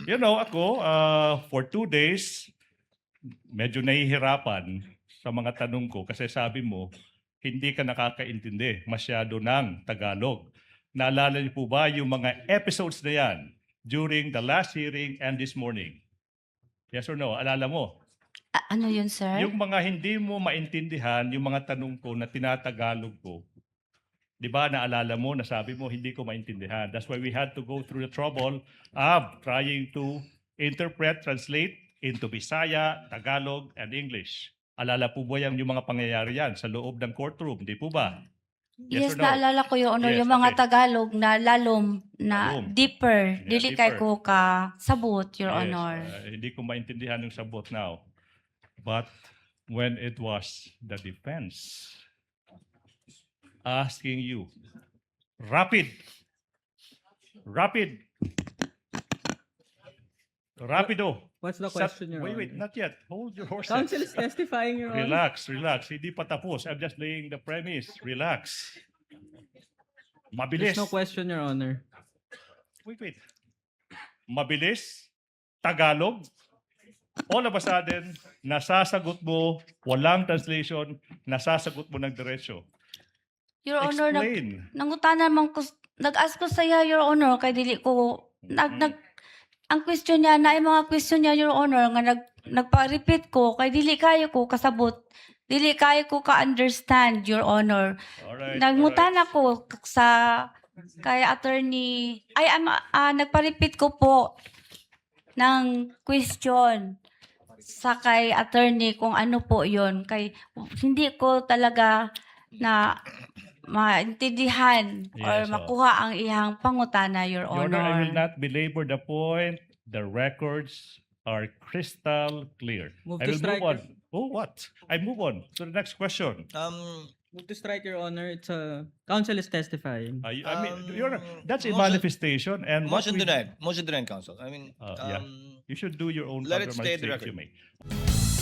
You know, ako, for 2 days, medyo nahihirapan sa mga tanong ko kasi sabi mo, hindi ka nakakaintindi masyado ng Tagalog. Naalala niyo po ba yung mga episodes na yan during the last hearing and this morning? Yes or no? Alala mo? Ano yun, sir? Yung mga hindi mo maintindihan, yung mga tanong ko na tinatagalog ko, di ba naalala mo, nasabi mo, hindi ko maintindihan. That's why we had to go through the trouble of trying to interpret, translate into Bisaya, Tagalog, and English. Alala po ba yung mga pangyayari yan sa loob ng courtroom, di po ba? Yes, or no? naalala ko Your Honor, Yes, yung mga okay. Tagalog na lalom, na Lalom. deeper, Yeah, dili kay deeper. ko ka sabot, Your Yes, Honor. hindi ko maintindihan yung sabot now. But when it was the defense asking you, rapid, rapido. What's the question, Your Wait, Honor? not yet. Hold your horses. Counsel is testifying, Your Honor. Relax. Hindi pa tapos. I'm just laying the premise. Relax. Mabilis. There's no question, Your Honor. Wait. Mabilis, Tagalog, all of a sudden, nasasagot mo, walang translation, nasasagot mo ng diretso. Your Honor, Explain. nangutan naman ko, nag-ask ko sa iya, Your Honor, kay dili ko, ang question niya, na yung mga question niya, Your Honor, nga nagpa-repeat ko, kay dili kayo ko kasabot, dili kayo ko ka-understand, Your Honor. Alright. Nagmutan ako sa kay attorney, nagpa-repeat ko po ng question sa kay attorney kung ano po yon, kay hindi ko talaga na maintindihan or Yes, makuha ang iyang pangutana, Your Your Honor, I will Honor. not belabor the point. The records are crystal clear. Move I to will strike. move on. Oh, what? I move on to the next question. Move to strike, Your Honor. It's counsel is testifying. I mean, Your Honor, that's a motion- manifestation and what Motion we- denied. Motion denied, counsel. I mean, Yeah. You should do your own Let it counter stay the manifestation, record. you may.